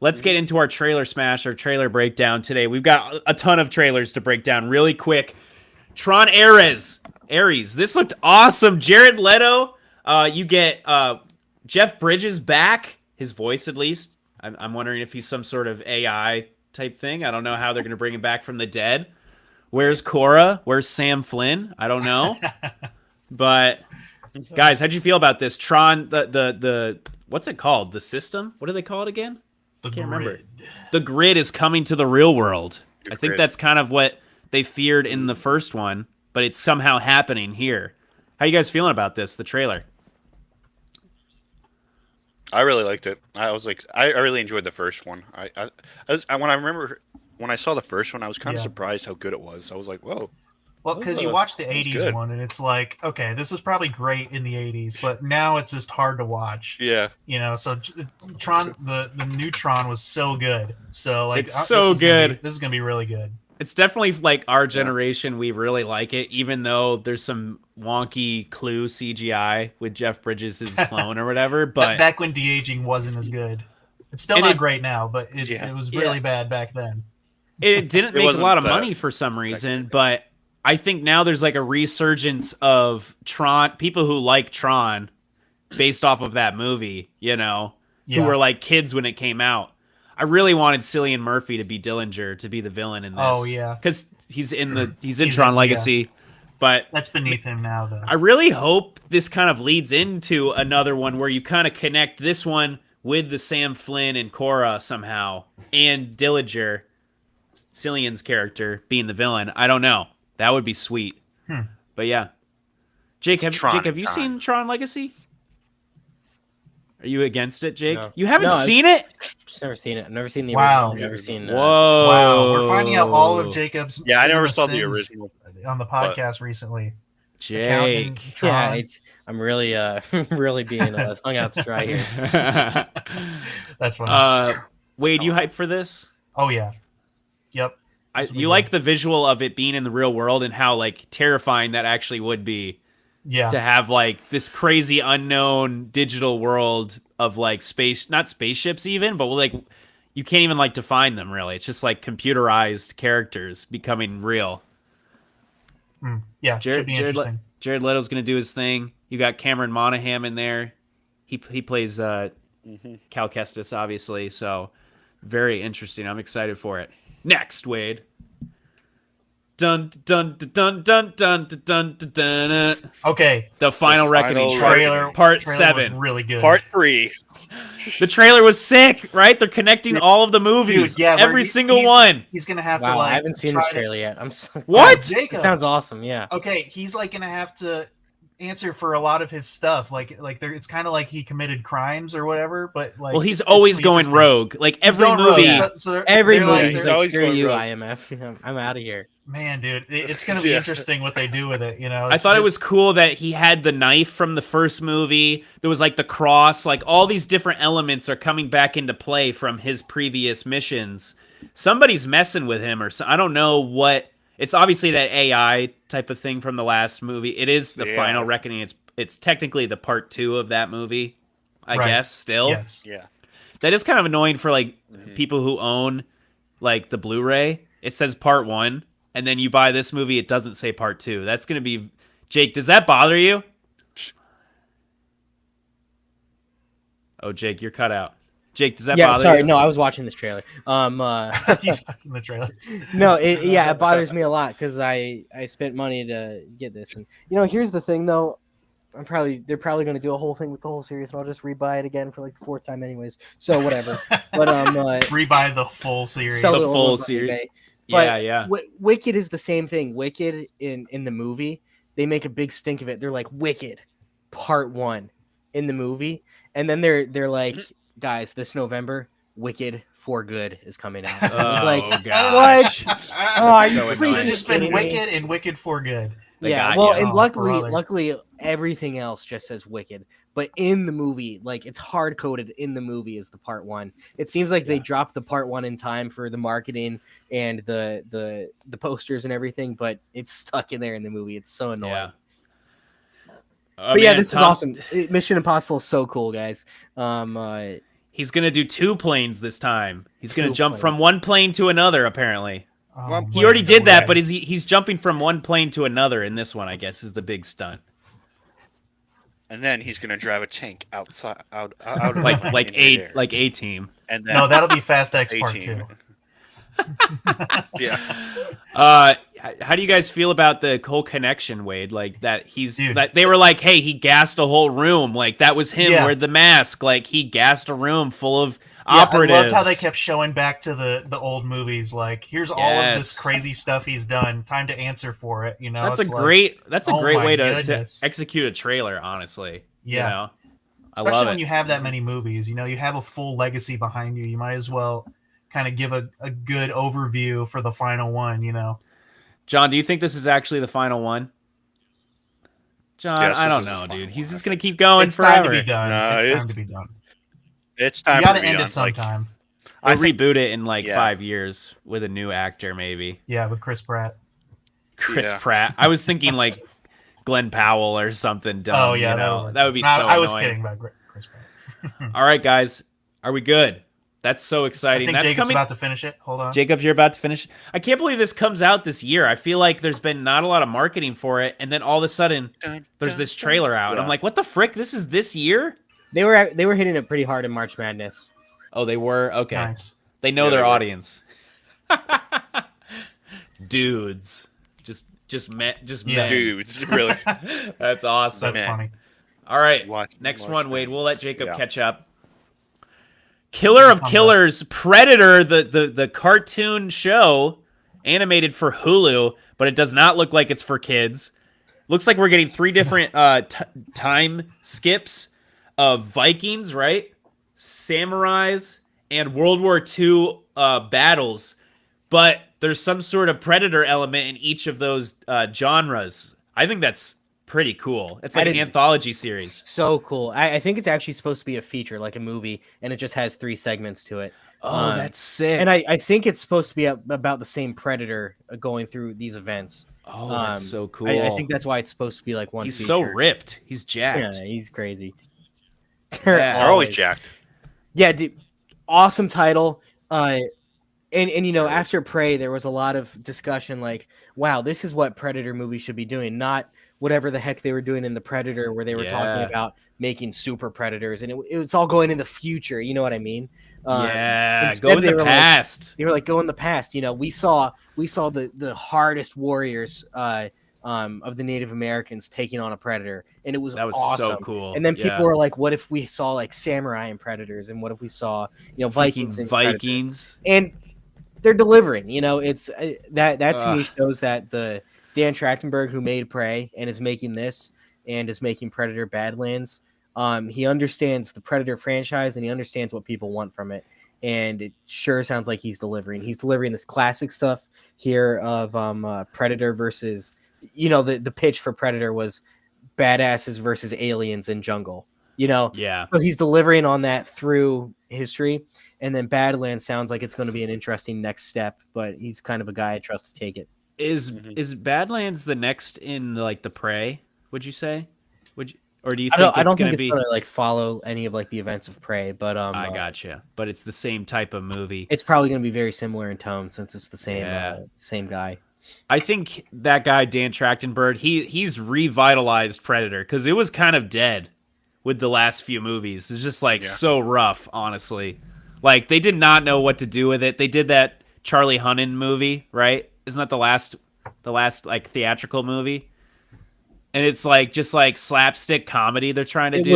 let's get into our trailer smash, our trailer breakdown today. We've got a ton of trailers to break down really quick. Tron Ares. This looked awesome. Jared Leto. You get Jeff Bridges back. His voice, at least. I'm wondering if he's some sort of AI type thing. I don't know how they're going to bring him back from the dead. Where's Cora? Where's Sam Flynn? I don't know. But guys, how'd you feel about this? Tron, the what's it called? The system? What do they call it again? I can't remember. The grid is coming to the real world. I think that's kind of what they feared in the first one, but it's somehow happening here. How you guys feeling about this, the trailer? I really liked it. I really enjoyed the first one. When I saw the first one, I was kind of surprised how good it was. I was like, whoa. Well, because you watch the 80s one, and it's like, okay, this was probably great in the 80s, but now it's just hard to watch. Yeah. You know, so Tron, the new Tron was so good. So, like, it's so good. This is going to be really good. It's definitely like our generation. We really like it, even though there's some wonky Clue CGI with Jeff Bridges' clone or whatever. But back when de-aging wasn't as good. It's still not great now, but it was really bad back then. It didn't make a lot of money for some reason, but I think now there's like a resurgence of Tron, people who like Tron based off of that movie, you know, who were like kids when it came out. I really wanted Cillian Murphy to be Dillinger, to be the villain in this. Oh yeah, because he's in Tron Legacy, but that's beneath him now, though. I really hope this kind of leads into another one where you kind of connect this one with the Sam Flynn and Cora somehow, and Dillinger, Cillian's character, being the villain. I don't know. That would be sweet. But yeah, Jake, have you seen Tron Legacy? Are you against it, Jake? No. You haven't seen it? Just never seen it. I've never seen the original. I've never seen. Whoa! Wow, we're finding out all of Jacob's. Yeah, I never saw the original on the podcast recently. Jake, yeah, I'm really, really being hung out to dry here. That's funny. Wade, you hyped for this? Oh yeah. Yep. You like the visual of it being in the real world and how like terrifying that actually would be. Yeah. To have like this crazy unknown digital world of like not spaceships even, but like you can't even like define them really. It's just like computerized characters becoming real. Yeah, should be interesting. Jared Leto's gonna do his thing. You got Cameron Monaghan in there. He plays Cal Kestis, obviously. So very interesting. I'm excited for it. Next, Wade. Dun dun dun dun dun dun dun dun. Okay. The Final Reckoning trailer. Part trailer 7. Was really good. Part 3. The trailer was sick, right? They're connecting all of the movies. Dude, yeah, every single one. He's gonna have to like. I haven't seen this trailer yet. I'm so... What? It sounds awesome. Yeah. Okay, he's like gonna have to answer for a lot of his stuff. Like it's kind of like he committed crimes or whatever. But like, well, he's always going rogue. Like every movie. Every movie. Like, he's like, screw you, IMF. I'm out of here. Man, dude, it's going to be interesting what they do with it, you know? I thought it was cool that he had the knife from the first movie. There was, like, the cross. Like, all these different elements are coming back into play from his previous missions. Somebody's messing with him or so. I don't know what... It's obviously that AI type of thing from the last movie. It is the Final Reckoning. It's technically the part 2 of that movie, I guess, still. Yes. Yeah. That is kind of annoying for, like, people who own, like, the Blu-ray. It says part 1. And then you buy this movie, it doesn't say part 2. That's going to be... Jake, does that bother you? Oh, Jake, you're cut out. Jake, does that bother you? Sorry, no, I was watching this trailer. He's watching the trailer. No, it bothers me a lot because I spent money to get this. And, you know, here's the thing, though. They're probably going to do a whole thing with the whole series, and I'll just rebuy it again for like the 4th time anyways. So, whatever. But rebuy the full series. The full series. But yeah. Wicked is the same thing. Wicked in the movie, they make a big stink of it. They're like Wicked Part 1 in the movie, and then they're like, guys, this November, Wicked for Good is coming out. It's like, gosh. What? Oh, you should just been Wicked and Wicked for Good. And luckily, everything else just says Wicked. But in the movie, like it's hard coded in the movie is the part 1. It seems like they dropped the part 1 in time for the marketing and the posters and everything, but it's stuck in there in the movie. It's so annoying. Yeah. But this is awesome. Mission Impossible is so cool, guys. He's gonna do 2 planes this time. He's gonna 2 jump from planes. one plane to another. Apparently, Oh, he already man, did that, okay. but he's jumping from one plane to another in this one. I guess is the big stunt. And then he's gonna drive a tank out of the Like plane like in midair. A-Team. And then No, that'll be Fast X Part A-Team. 2. Yeah. How do you guys feel about the whole connection, Wade? Like that Dude. that they were like, hey, he gassed a whole room. Like that was him Yeah. wearing the mask. Like he gassed a room full of Yeah, operatives. I loved how they kept showing back to the old movies. Like, here's all of this Yes. crazy stuff he's done. Time to answer for it. You know, That's It's a like, great oh great my way to goodness. execute a trailer, honestly. Yeah. You know? I Especially love when it. you have that many movies. You know, you have a full legacy behind you. You might as well kind of give a good overview for the final one. You know. John, do you think this is actually the final one? John, Yes, I this don't is the know, final dude. He's one, just I gonna keep going It's forever. time to be done. No, it's it's- time to be done. It's time You got to to be end done. it sometime. They'll I think reboot it in like yeah. 5 years with a new actor, maybe. Yeah, with Chris Pratt. Chris Yeah. Pratt. I was thinking like Glenn Powell or something dumb. Oh yeah, you know? would That would be No, so I was annoying. kidding about Chris Pratt. All right, guys, are we good? That's so I exciting. think That's Jacob's coming. about to finish it. Hold on. Jacob, you're about to finish. I can't believe this comes out this year. I feel like there's been not a lot of marketing for it, and then all of a sudden Dun, there's dun, this dun. trailer out, and I'm Yeah. like, what the frick? This is this year? They were hitting it pretty hard in March Madness. Oh, they were? Okay. Nice. They know Yeah, their they were. audience. Dudes. Just men. Yeah. Dudes, really. That's awesome. That's Man. funny. All right. Watch- Next watch one, Wade. things. We'll let Jacob Yeah. catch up. Killer of Thumbs up. Killers, Predator, the cartoon show, animated for Hulu, but it does not look like it's for kids. Looks like we're getting 3 different time skips of Vikings, right? Samurais and World War II battles, but there's some sort of Predator element in each of those genres. I think that's pretty cool. It's like That an is anthology series. So cool. I think it's actually supposed to be a feature, like a movie, and it just has 3 segments to it. Oh, that's sick. And I think it's supposed to be about the same Predator going through these events. Oh, that's so cool. I think that's why it's supposed to be like one He's feature. so ripped. He's Yeah, jacked. he's crazy. Yeah. They're always jacked. Yeah, dude, awesome title. And you know, after Prey, there was a lot of discussion like, wow, this is what Predator movies should be doing, not whatever the heck they were doing in the Predator, where they were talking Yeah. about making super predators, and it was all going in the future. You know what I mean? Yeah, instead go in they the were like- past. They were like, go in the past. You know, we saw the hardest warriors of the Native Americans taking on a predator, and it was That was awesome. so cool. And then Yeah. people were like, what if we saw like samurai and predators, and what if we saw Vikings Freaking and predators? Vikings. And they're delivering. You know, it's that to me Ugh. shows that the Dan Trachtenberg who made Prey and is making this and is making Predator Badlands, he understands the Predator franchise and he understands what people want from it. And it sure sounds like he's delivering. He's delivering this classic stuff here of Predator versus, the pitch for Predator was badasses versus aliens in jungle. Yeah. So he's delivering on that through history. And then Badlands sounds like it's going to be an interesting next step, but he's kind of a guy I trust to take it. Is Mhm. is Badlands the next in like the Prey? Would you say? Or do you I think don't it's think gonna it's be? gonna like follow any of like the events of Prey, but I gotcha. But it's the same type of movie. it's probably gonna be very similar in tone since it's the same Yeah. same guy. I think that guy Dan Trachtenberg, he's revitalized Predator because it was kind of dead with the last few movies. It's just like Yeah. so rough, honestly. Like they did not know what to do with it. They did that Charlie Hunnam movie, right? Isn't that the last like theatrical movie? And it's like just like slapstick comedy they're trying to It do.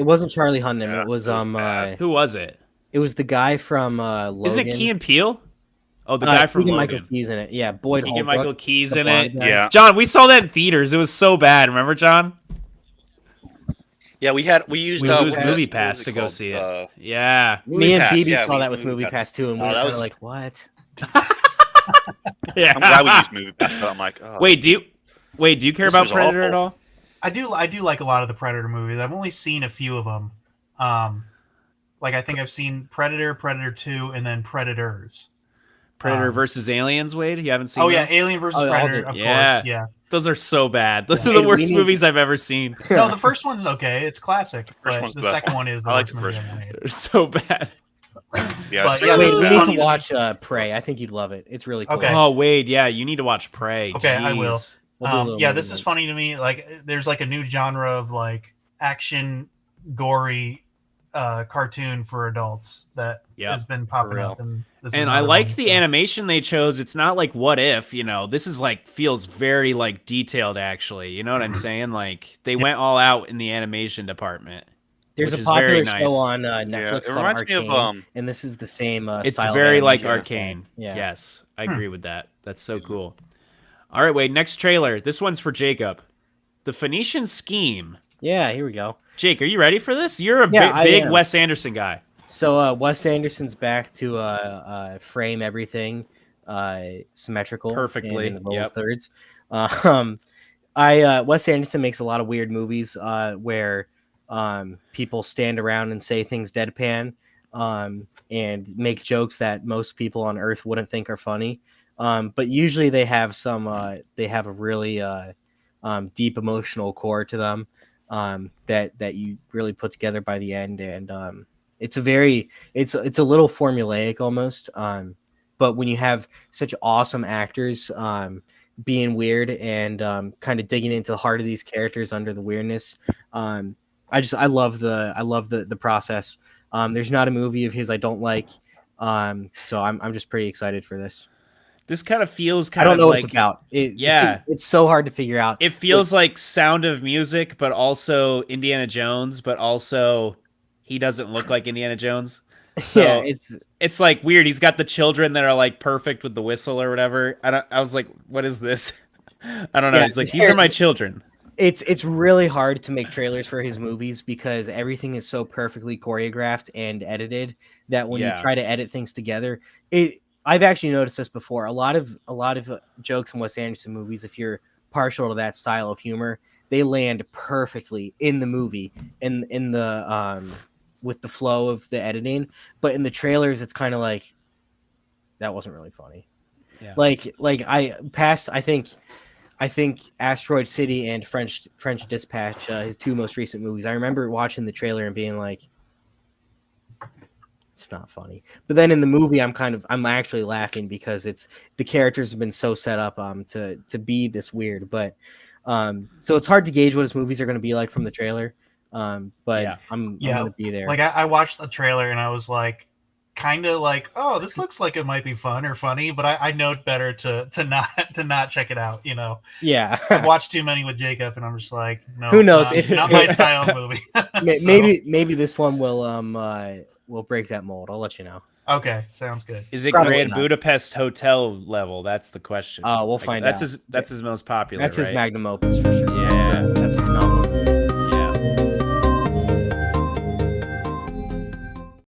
wasn't Charlie Hunnam. Yeah, it was it was bad. Who was it? it was the guy from Logan. Isn't it Key and Peele? Oh, the guy from Keegan-Michael Logan. Keys in it. Yeah, Boyd Keegan Holbrook, Michael Keys the in it. blonde guy. Yeah. John, we saw that in theaters. It was so bad. Remember, John? Yeah, we used We what used was- Movie what Pass was to go called? see it. Yeah. Movie Me and Pass, BB yeah, saw we that used with Movie Pass too, and we Oh, were that kind was- of like, what? Yeah. I'm glad we used Movie Pass, but I'm like, oh. Wait, do you care This about was Predator at awful. all? I do like a lot of the Predator movies. I've only seen a few of them. Like I think I've seen Predator, Predator 2, and then Predators. Predator versus Aliens, Wade? You haven't seen Oh yeah, those? Alien versus Oh, all Predator, the- of Yeah. course. Yeah. Those are so bad. Those are Hey, the we worst need- movies I've ever seen. No, the first one's okay. It's classic. First But one's the the best second one is the I like worst the movie first ever one. made. They're so bad. Yeah, But, second yeah, one's this Wait, is we bad. need funny to watch Prey. I think you'd love it. It's really cool. Okay. Oh, Wade, yeah, you need to watch Prey. Okay, I will. Jeez. We'll do a little Yeah, movie this is night. funny to me. Like, there's like a new genre of like action, gory cartoon for adults that Yep, has been popping real. up. And this is And I another like one, the so. animation they chose. It's not like What If, you know. This is like feels very like detailed actually. You know what I'm saying? Like they went all out in the animation department. There's which a is very popular nice. show on Yeah, Netflix it called reminds me Arcane, of and this is the same It's style of very like animation as that. Arcane. Yeah. Yes, I agree with that. That's so cool. All right, Wade, next trailer. This one's for Jacob. The Phoenician Scheme. Yeah, here we go. Jake, are you ready for this? You're a Yeah, I big am. Wes Anderson guy. So Wes Anderson's back to frame everything symmetrical Perfectly, and in the little yep. thirds. Wes Anderson makes a lot of weird movies where people stand around and say things deadpan and make jokes that most people on Earth wouldn't think are funny. But usually they have a really deep emotional core to them that you really put together by the end, and it's a little formulaic almost. But when you have such awesome actors being weird and kind of digging into the heart of these characters under the weirdness, I love the process. There's not a movie of his I don't like, so I'm just pretty excited for this. This kind of feels I kind don't of know like what it's about. Yeah. It's so hard to figure out. it feels like Sound of Music, but also Indiana Jones, but also he doesn't look like Indiana Jones. So Yeah, it's like weird. He's got the children that are like perfect with the whistle or whatever. I was like, what is this? I don't know. Yeah, He's like, these are my children. it's really hard to make trailers for his movies because everything is so perfectly choreographed and edited that when you Yeah. try to edit things together, I've actually noticed this before. A lot of jokes in Wes Anderson movies, if you're partial to that style of humor, they land perfectly in the movie in the with the flow of the editing. But in the trailers, it's kind of like that wasn't really funny. Yeah. I think Asteroid City and French Dispatch, his two most recent movies. I remember watching the trailer and being like, it's not funny. But then in the movie, I'm actually laughing because the characters have been so set up to be this weird. But so it's hard to gauge what his movies are going to be like from the trailer. But Yeah. I'm going to be there. Like I watched the trailer and I was like, kind of like, oh, this looks like it might be fun or funny, but I know better to not check it out. You know, Yeah. I've watched too many with Jacob, and I'm just like, no, Who knows not, if not my style of movie. So, maybe this one will break that mold. I'll let you know. okay, sounds good. Is it Probably Grand not. Budapest Hotel level? That's the question. We'll Like, find that's out. That's his most popular. That's his right? magnum opus for sure. Yeah. That's a phenomenal